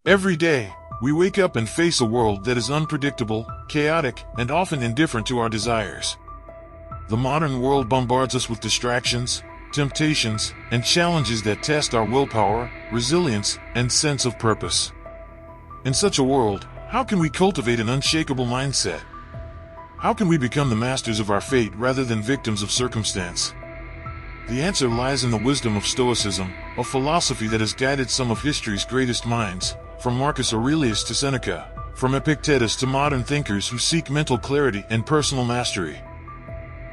Every day, we wake up and face a world that is unpredictable, chaotic, and often indifferent to our desires. The modern world bombards us with distractions, temptations, and challenges that test our willpower, resilience, and sense of purpose. In such a world, how can we cultivate an unshakable mindset? How can we become the masters of our fate rather than victims of circumstance? The answer lies in the wisdom of Stoicism, a philosophy that has guided some of history's greatest minds, from Marcus Aurelius to Seneca, from Epictetus to modern thinkers who seek mental clarity and personal mastery.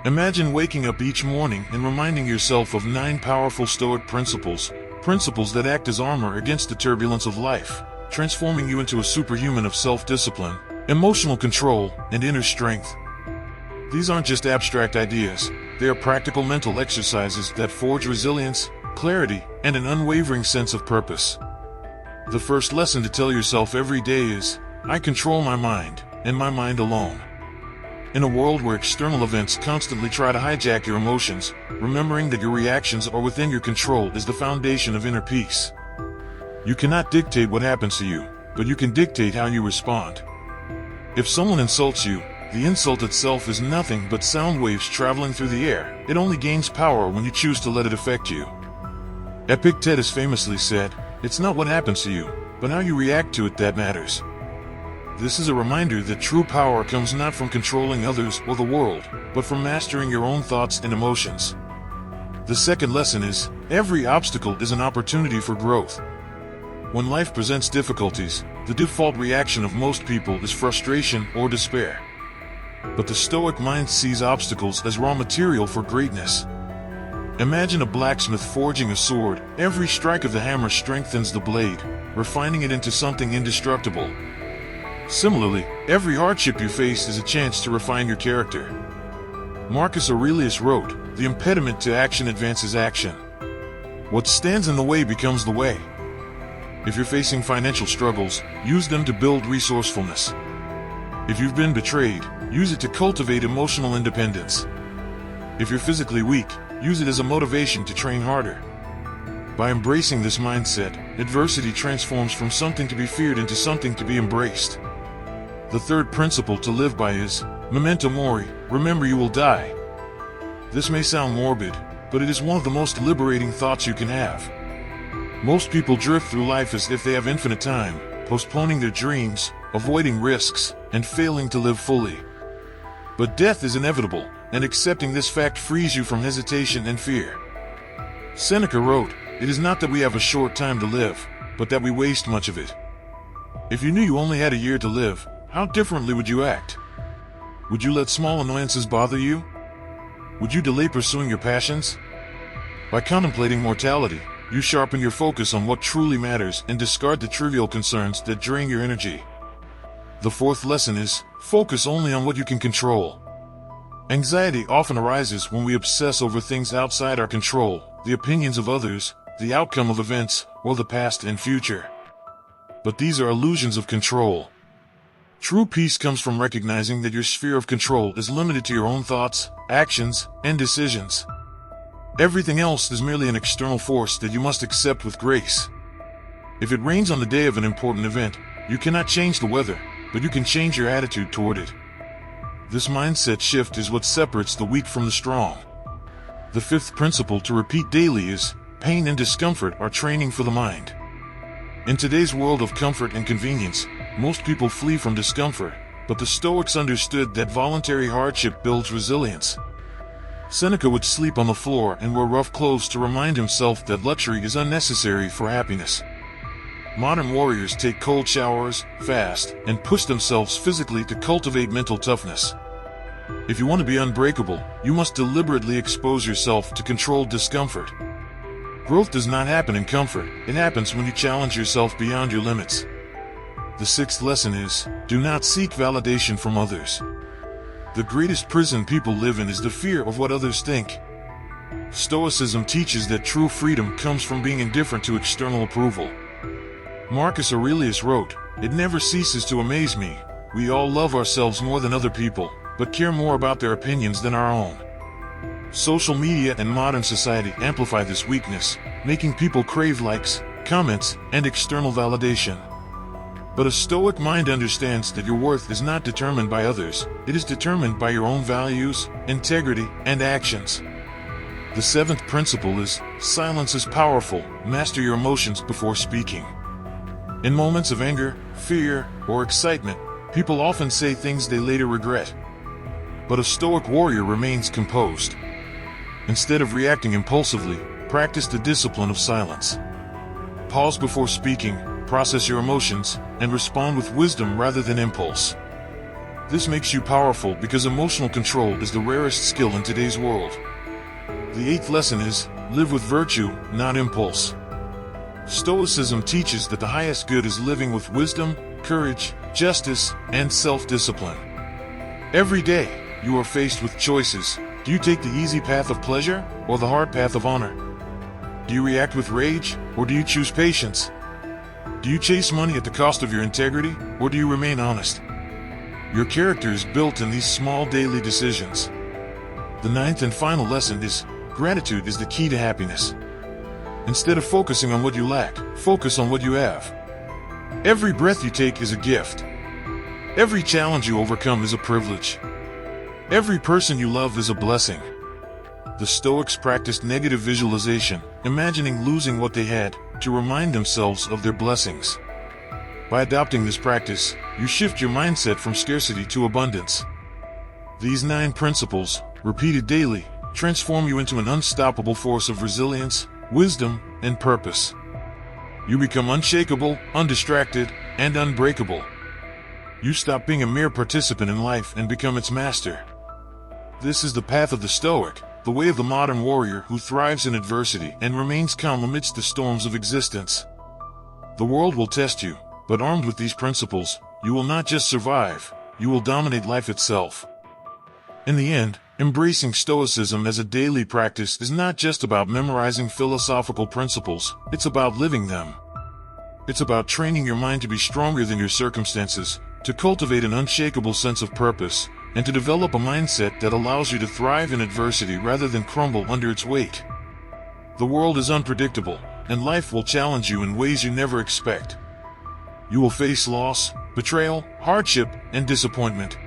Imagine waking up each morning and reminding yourself of 9 powerful Stoic principles that act as armor against the turbulence of life, transforming you into a superhuman of self-discipline, emotional control, and inner strength. These aren't just abstract ideas, they are practical mental exercises that forge resilience, clarity, and an unwavering sense of purpose. The first lesson to tell yourself every day is, I control my mind, and my mind alone. In a world where external events constantly try to hijack your emotions, remembering that your reactions are within your control is the foundation of inner peace. You cannot dictate what happens to you, but you can dictate how you respond. If someone insults you, the insult itself is nothing but sound waves traveling through the air. It only gains power when you choose to let it affect you. Epictetus famously said, "It's not what happens to you, but how you react to it that matters." This is a reminder that true power comes not from controlling others or the world, but from mastering your own thoughts and emotions. The second lesson is, every obstacle is an opportunity for growth. When life presents difficulties, the default reaction of most people is frustration or despair. But the Stoic mind sees obstacles as raw material for greatness. Imagine a blacksmith forging a sword. Every strike of the hammer strengthens the blade, refining it into something indestructible. Similarly, every hardship you face is a chance to refine your character. Marcus Aurelius wrote, "The impediment to action advances action. What stands in the way becomes the way." If you're facing financial struggles, use them to build resourcefulness. If you've been betrayed, use it to cultivate emotional independence. If you're physically weak, use it as a motivation to train harder. By embracing this mindset, adversity transforms from something to be feared into something to be embraced. The third principle to live by is, memento mori, remember you will die. This may sound morbid, but it is one of the most liberating thoughts you can have. Most people drift through life as if they have infinite time, postponing their dreams, avoiding risks, and failing to live fully. But death is inevitable, and accepting this fact frees you from hesitation and fear. Seneca wrote, "It is not that we have a short time to live, but that we waste much of it." If you knew you only had a year to live, how differently would you act? Would you let small annoyances bother you? Would you delay pursuing your passions? By contemplating mortality, you sharpen your focus on what truly matters and discard the trivial concerns that drain your energy. The fourth lesson is, focus only on what you can control. Anxiety often arises when we obsess over things outside our control, the opinions of others, the outcome of events, or the past and future. But these are illusions of control. True peace comes from recognizing that your sphere of control is limited to your own thoughts, actions, and decisions. Everything else is merely an external force that you must accept with grace. If it rains on the day of an important event, you cannot change the weather, but you can change your attitude toward it. This mindset shift is what separates the weak from the strong. The fifth principle to repeat daily is, pain and discomfort are training for the mind. In today's world of comfort and convenience, most people flee from discomfort, but the Stoics understood that voluntary hardship builds resilience. Seneca would sleep on the floor and wear rough clothes to remind himself that luxury is unnecessary for happiness. Modern warriors take cold showers, fast, and push themselves physically to cultivate mental toughness. If you want to be unbreakable, you must deliberately expose yourself to controlled discomfort. Growth does not happen in comfort, it happens when you challenge yourself beyond your limits. The sixth lesson is, do not seek validation from others. The greatest prison people live in is the fear of what others think. Stoicism teaches that true freedom comes from being indifferent to external approval. Marcus Aurelius wrote, "It never ceases to amaze me. We all love ourselves more than other people, but care more about their opinions than our own." Social media and modern society amplify this weakness, making people crave likes, comments, and external validation. But a Stoic mind understands that your worth is not determined by others, it is determined by your own values, integrity, and actions. The seventh principle is, silence is powerful, master your emotions before speaking. In moments of anger, fear, or excitement, people often say things they later regret. But a Stoic warrior remains composed. Instead of reacting impulsively, practice the discipline of silence. Pause before speaking, process your emotions, and respond with wisdom rather than impulse. This makes you powerful because emotional control is the rarest skill in today's world. The eighth lesson is, live with virtue, not impulse. Stoicism teaches that the highest good is living with wisdom, courage, justice, and self-discipline. Every day, you are faced with choices. Do you take the easy path of pleasure, or the hard path of honor? Do you react with rage, or do you choose patience? Do you chase money at the cost of your integrity, or do you remain honest? Your character is built in these small daily decisions. The ninth and final lesson is, gratitude is the key to happiness. Instead of focusing on what you lack, focus on what you have. Every breath you take is a gift. Every challenge you overcome is a privilege. Every person you love is a blessing. The Stoics practiced negative visualization, imagining losing what they had, to remind themselves of their blessings. By adopting this practice, you shift your mindset from scarcity to abundance. These 9 principles, repeated daily, transform you into an unstoppable force of resilience, wisdom, and purpose. You become unshakable, undistracted, and unbreakable. You stop being a mere participant in life and become its master. This is the path of the Stoic, the way of the modern warrior who thrives in adversity and remains calm amidst the storms of existence. The world will test you, but armed with these principles, you will not just survive, you will dominate life itself. In the end, embracing Stoicism as a daily practice is not just about memorizing philosophical principles, it's about living them. It's about training your mind to be stronger than your circumstances, to cultivate an unshakable sense of purpose, and to develop a mindset that allows you to thrive in adversity rather than crumble under its weight. The world is unpredictable, and life will challenge you in ways you never expect. You will face loss, betrayal, hardship, and disappointment.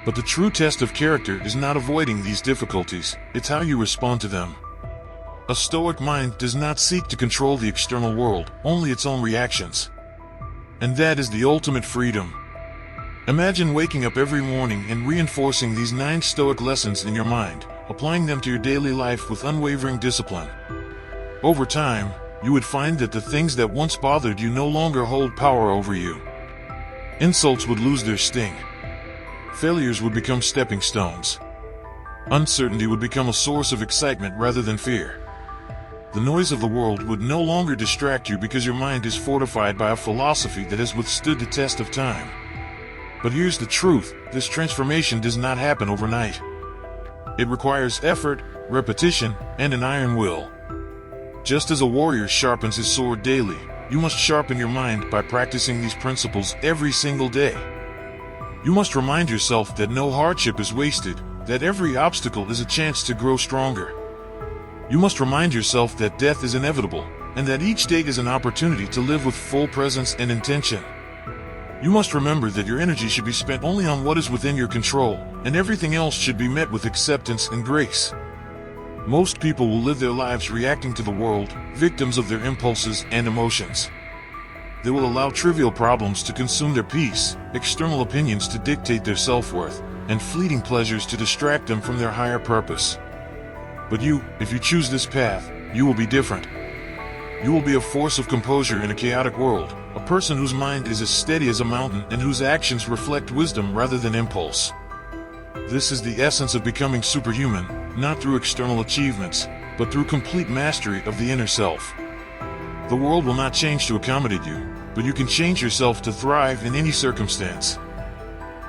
But the true test of character is not avoiding these difficulties, it's how you respond to them. A Stoic mind does not seek to control the external world, only its own reactions. And that is the ultimate freedom. Imagine waking up every morning and reinforcing these 9 Stoic lessons in your mind, applying them to your daily life with unwavering discipline. Over time, you would find that the things that once bothered you no longer hold power over you. Insults would lose their sting. Failures would become stepping stones. Uncertainty would become a source of excitement rather than fear. The noise of the world would no longer distract you because your mind is fortified by a philosophy that has withstood the test of time. But here's the truth, this transformation does not happen overnight. It requires effort, repetition, and an iron will. Just as a warrior sharpens his sword daily, you must sharpen your mind by practicing these principles every single day. You must remind yourself that no hardship is wasted, that every obstacle is a chance to grow stronger. You must remind yourself that death is inevitable, and that each day is an opportunity to live with full presence and intention. You must remember that your energy should be spent only on what is within your control, and everything else should be met with acceptance and grace. Most people will live their lives reacting to the world, victims of their impulses and emotions. They will allow trivial problems to consume their peace, external opinions to dictate their self-worth, and fleeting pleasures to distract them from their higher purpose. But you, if you choose this path, you will be different. You will be a force of composure in a chaotic world, a person whose mind is as steady as a mountain and whose actions reflect wisdom rather than impulse. This is the essence of becoming superhuman, not through external achievements, but through complete mastery of the inner self. The world will not change to accommodate you, but you can change yourself to thrive in any circumstance.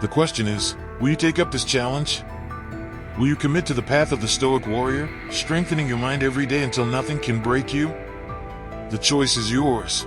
The question is, will you take up this challenge? Will you commit to the path of the Stoic warrior, strengthening your mind every day until nothing can break you? The choice is yours.